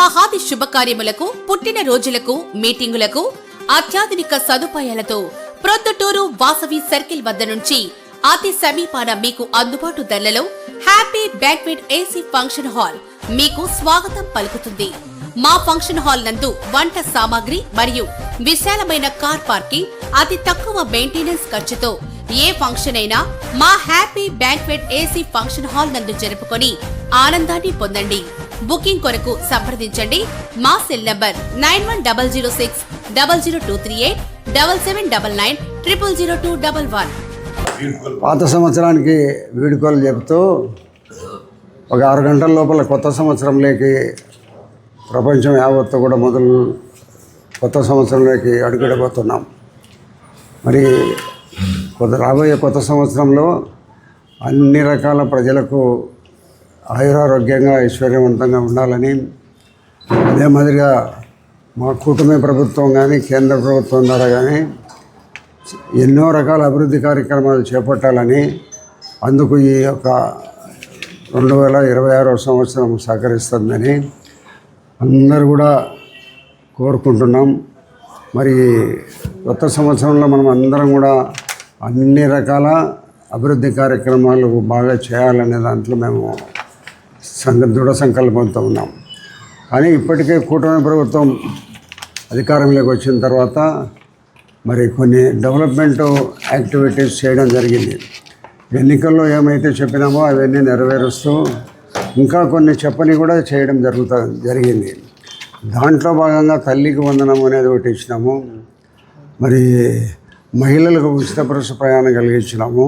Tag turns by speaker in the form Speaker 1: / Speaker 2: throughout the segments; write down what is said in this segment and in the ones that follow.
Speaker 1: వివాహాది శుభకార్యములకు, పుట్టిన రోజులకు, మీటింగులకు అత్యాధునిక సదుపాయాలతో ప్రొద్దుటూరు వాసవి సర్కిల్ వద్ద నుంచి అతి సమీపాన మీకు అందుబాటు ధరలలో happy banquet AC function hall మీకు స్వాగతం పలుకుతుంది. మా ఫంక్షన్ హాల్ నందు వంట సామాగ్రి మరియు విశాలమైన కార్ పార్కింగ్, అతి తక్కువ మెయింటెనెన్స్ ఖర్చుతో ఏ ఫంక్షన్ అయినా మా happy banquet AC function hall నందు జరుపుకొని ఆనందాన్ని పొందండి. బుకింగ్ కొరకు సంప్రదించండి. మా సెల్ నంబర్ 9100600238 7799900211.
Speaker 2: పాత సంవత్సరానికి వీడుకోలు చెబుతూ ఒక 6 గంటల లోపల కొత్త సంవత్సరంలోకి ప్రపంచం యావత్తు కూడా కొత్త సంవత్సరంలోకి అడుగుపెట్టబోతున్నాం. మరి రాబోయే కొత్త సంవత్సరంలో అన్ని రకాల ప్రజలకు ఆయురారోగ్యంగా ఐశ్వర్యవంతంగా ఉండాలని, అదే మాదిరిగా మా కూటమి ప్రభుత్వం కానీ కేంద్ర ప్రభుత్వం ద్వారా కానీ ఎన్నో రకాల అభివృద్ధి కార్యక్రమాలు చేపట్టాలని, అందుకు ఈ యొక్క 2026 సంవత్సరం సహకరిస్తుందని అందరూ కూడా కోరుకుంటున్నాం. మరి కొత్త సంవత్సరంలో మనం అందరం కూడా అన్ని రకాల అభివృద్ధి కార్యక్రమాలు బాగా చేయాలనే దాంట్లో మేము దృఢ సంకల్పంతో ఉన్నాం. కానీ ఇప్పటికే కూటమి ప్రభుత్వం అధికారంలోకి వచ్చిన తర్వాత మరి కొన్ని డెవలప్మెంట్ యాక్టివిటీస్ చేయడం జరిగింది. ఎన్నికల్లో ఏమైతే చెప్పినామో అవన్నీ నెరవేరుస్తూ ఇంకా కొన్ని చెప్పని కూడా చేయడం జరిగింది. దాంట్లో భాగంగా తల్లికి వందనం అనేది ఒకటి ఇచ్చినాము. మరి మహిళలకు ఉచిత బస్సు ప్రయాణం కలిగించినాము.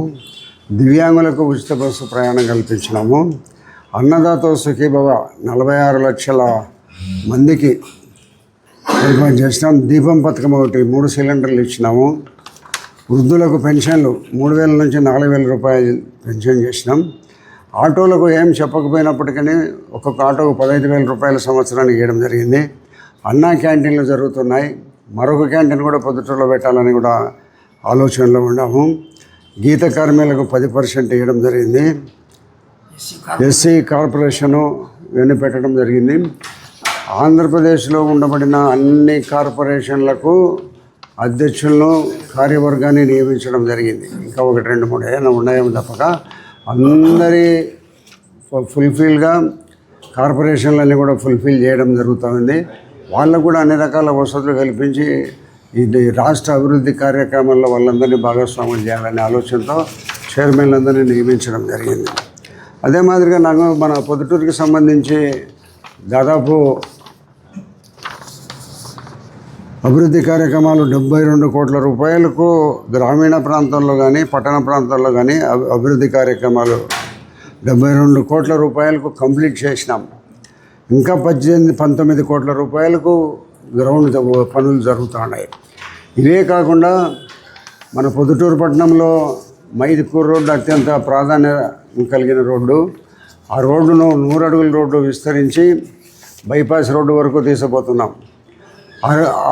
Speaker 2: దివ్యాంగులకు ఉచిత బస్సు ప్రయాణం కల్పించినాము. అన్నదాత సుఖీభవ 46 లక్షల మందికి ఏర్పాటు చేసినాం. దీపం పథకం ఒకటి 3 సిలిండర్లు ఇచ్చినాము. వృద్ధులకు పెన్షన్లు 3,000 నుంచి 4,000 రూపాయలు పెన్షన్ చేసినాం. ఆటోలకు ఏం చెప్పకపోయినప్పటికీ ఒక్కొక్క ఆటోకు 15,000 రూపాయల సంవత్సరానికి ఇవ్వడం జరిగింది. అన్నా క్యాంటీన్లు జరుగుతున్నాయి. మరొక క్యాంటీన్ కూడా పొద్దుటూరులో పెట్టాలని కూడా ఆలోచనలో ఉన్నాము. గీత కార్మికులకు 10% ఇవ్వడం జరిగింది. ఎస్సీ కార్పొరేషను ఇవన్నీ పెట్టడం జరిగింది. ఆంధ్రప్రదేశ్లో ఉండబడిన అన్ని కార్పొరేషన్లకు అధ్యక్షులను, కార్యవర్గాన్ని నియమించడం జరిగింది. ఇంకా 1, 2, 3 ఏమైనా ఉన్నాయేమో తప్పక అందరి ఫుల్ఫిల్గా కార్పొరేషన్లన్నీ కూడా ఫుల్ఫిల్ చేయడం జరుగుతుంది. వాళ్ళకు కూడా అన్ని రకాల వసతులు కల్పించి ఇది రాష్ట్ర అభివృద్ధి కార్యక్రమాల్లో వాళ్ళందరినీ భాగస్వాములు చేయాలనే ఆలోచనతో చైర్మన్లందరినీ నియమించడం జరిగింది. అదే మాదిరిగా నాకు మన పొద్దుటూరుకి సంబంధించి దాదాపు అభివృద్ధి కార్యక్రమాలు 72 కోట్ల రూపాయలకు గ్రామీణ ప్రాంతంలో కానీ పట్టణ ప్రాంతాల్లో కానీ అభివృద్ధి కార్యక్రమాలు 72 కోట్ల రూపాయలకు కంప్లీట్ చేసినాం. ఇంకా 19 కోట్ల రూపాయలకు గ్రౌండ్ పనులు జరుగుతున్నాయి. ఇవే కాకుండా మన పొద్దుటూరు పట్టణంలో మైదుకూరు రోడ్డు అత్యంత ప్రాధాన్యత కలిగిన రోడ్డు. ఆ రోడ్డును 100 అడుగుల రోడ్డు విస్తరించి బైపాస్ రోడ్డు వరకు తీసుకుపోతున్నాం.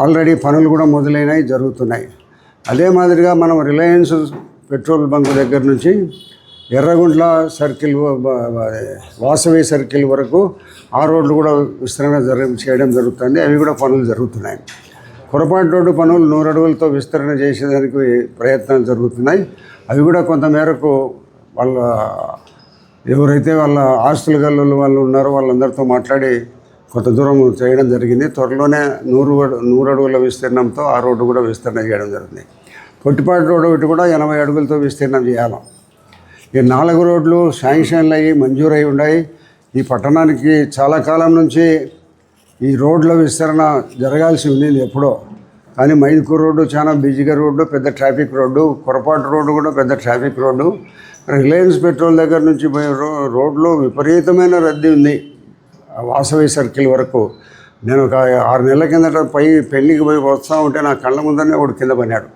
Speaker 2: ఆల్రెడీ పనులు కూడా మొదలైనవి, జరుగుతున్నాయి. అదే మాదిరిగా మనం రిలయన్స్ పెట్రోల్ బంక్ దగ్గర నుంచి ఎర్రగుంట్ల సర్కిల్, వాసవి సర్కిల్ వరకు ఆ రోడ్లు కూడా విస్తరణ చేయడం జరుగుతుంది. అవి కూడా పనులు జరుగుతున్నాయి. పొరపాటు రోడ్డు పనులు 100 అడుగులతో విస్తరణ చేసేదానికి ప్రయత్నాలు జరుగుతున్నాయి. అవి కూడా కొంతమేరకు ఎవరైతే వాళ్ళ ఆస్తుల గల్లులు వాళ్ళు ఉన్నారో వాళ్ళందరితో మాట్లాడి కొంత దూరం చేయడం జరిగింది. త్వరలోనే 100 అడుగుల విస్తీర్ణంతో ఆ రోడ్డు కూడా విస్తరణ చేయడం జరుగుతుంది. పొట్టిపాటి రోడ్డు ఒకటి కూడా 80 అడుగులతో విస్తీర్ణం చేయాలి. ఈ 4 రోడ్లు శాంక్షన్లు అయ్యి మంజూరై ఉన్నాయి. ఈ పట్టణానికి చాలా కాలం నుంచి ఈ రోడ్ల విస్తరణ జరగాల్సి ఉంది ఎప్పుడో. కానీ మైదుకూరు రోడ్డు చాలా బిజీగా రోడ్డు, పెద్ద ట్రాఫిక్ రోడ్డు. పొరపాటు రోడ్డు కూడా పెద్ద ట్రాఫిక్ రోడ్డు. రిలయన్స్ పెట్రోల్ దగ్గర నుంచి పోయే రోడ్లో విపరీతమైన రద్దీ ఉంది. వాసవి సర్కిల్ వరకు నేను ఒక 6 నెలల కిందట పెళ్ళికి పోయి వస్తూ ఉంటే నా కళ్ళ ముందరనే ఒకడు కింద పడినాడు.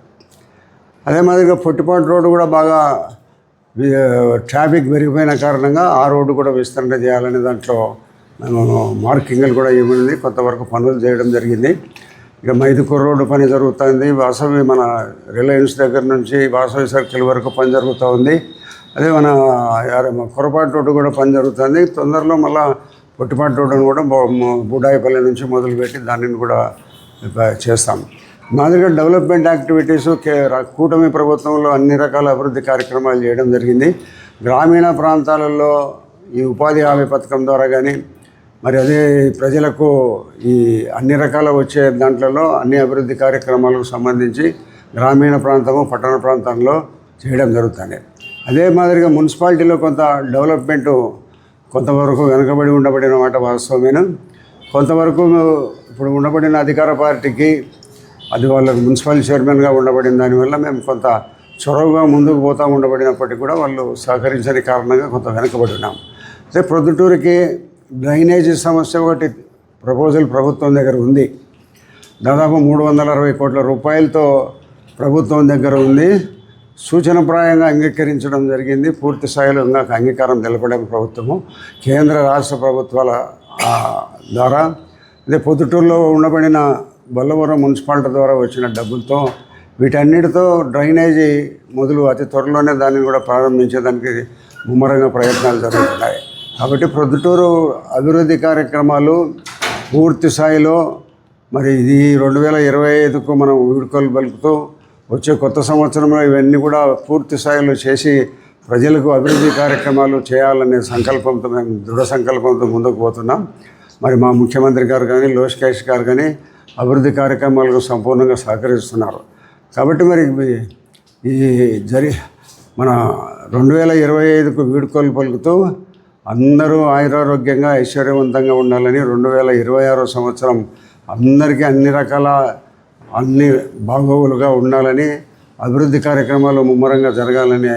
Speaker 2: అదే మాదిరిగా పొట్టిపాటు రోడ్డు కూడా బాగా ట్రాఫిక్ పెరిగిపోయిన కారణంగా ఆ రోడ్డు కూడా విస్తరణ చేయాలనే దాంట్లో మేము మార్కింగ్లు కూడా ఇవ్వడింది. కొంతవరకు పనులు చేయడం జరిగింది. ఇక మైదుకూరు రోడ్డు పని జరుగుతుంది. వాసవి మన రిలయన్స్ దగ్గర నుంచి వాసవి సర్కిల్ వరకు పని జరుగుతూ ఉంది. అదే మన కొరపాటు రోడ్డు కూడా పని జరుగుతుంది. తొందరలో మళ్ళీ పొట్టిపాటి రోడ్డును కూడా బుడాయిపల్లి నుంచి మొదలుపెట్టి దానిని కూడా చేస్తాం. మాదిరిగా డెవలప్మెంట్ యాక్టివిటీసు కూటమి ప్రభుత్వంలో అన్ని రకాల అభివృద్ధి కార్యక్రమాలు చేయడం జరిగింది. గ్రామీణ ప్రాంతాలలో ఈ ఉపాధి హామీ పథకం ద్వారా కానీ మరి అదే ప్రజలకు ఈ అన్ని రకాల వచ్చే దాంట్లో అన్ని అభివృద్ధి కార్యక్రమాలకు సంబంధించి గ్రామీణ ప్రాంతము పట్టణ ప్రాంతంలో చేయడం జరుగుతుంది. అదే మాదిరిగా మున్సిపాలిటీలో కొంత డెవలప్మెంటు కొంతవరకు వెనుకబడి ఉండబడిన మాట వాస్తవమేను. కొంతవరకు ఇప్పుడు ఉండబడిన అధికార పార్టీకి అది వాళ్ళకు మున్సిపల్ చైర్మన్గా ఉండబడిన దానివల్ల మేము కొంత చొరవగా ముందుకు పోతూ ఉండబడినప్పటికీ కూడా వాళ్ళు సహకరించని కారణంగా కొంత వెనుకబడి ఉన్నాం. అదే ప్రొద్దుటూరుకి డ్రైనేజీ సమస్య ఒకటి ప్రపోజల్ ప్రభుత్వం దగ్గర ఉంది. దాదాపు 360 కోట్ల రూపాయలతో ప్రభుత్వం దగ్గర ఉంది. సూచనప్రాయంగా అంగీకరించడం జరిగింది. పూర్తి స్థాయిలో ఇంకా అంగీకారం తెలపడం ప్రభుత్వము కేంద్ర రాష్ట్ర ప్రభుత్వాల ద్వారా అదే పొద్దుటూరులో ఉండబడిన బొల్లవరం మున్సిపాలిటీ ద్వారా వచ్చిన డబ్బులతో వీటన్నిటితో డ్రైనేజీ మొదలు అతి త్వరలోనే దాన్ని కూడా ప్రారంభించేదానికి ముమ్మరంగా ప్రయత్నాలు జరుగుతున్నాయి. కాబట్టి ప్రొద్దుటూరు అభివృద్ధి కార్యక్రమాలు పూర్తి స్థాయిలో మరి ఇది 2025కు మనం వీడ్కోలు పలుకుతూ వచ్చే కొత్త సంవత్సరంలో ఇవన్నీ కూడా పూర్తి స్థాయిలో చేసి ప్రజలకు అభివృద్ధి కార్యక్రమాలు చేయాలనే సంకల్పంతో మేము దృఢ సంకల్పంతో ముందుకు పోతున్నాం. మరి మా ముఖ్యమంత్రి గారు కానీ లోకేష్ గారు కానీ అభివృద్ధి కార్యక్రమాలకు సంపూర్ణంగా సహకరిస్తున్నారు. కాబట్టి మరి ఈ మన 2025కు వీడ్కోలు పలుకుతూ అందరూ ఆయురారోగ్యంగా ఐశ్వర్యవంతంగా ఉండాలని 2026 సంవత్సరం అందరికీ అన్ని రకాల అన్ని బాగోగులుగా ఉండాలని అభివృద్ధి కార్యక్రమాలు ముమ్మరంగా జరగాలని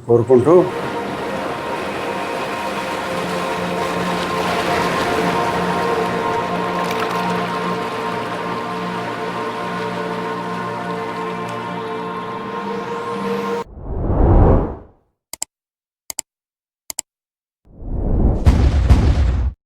Speaker 2: కోరుకుంటూ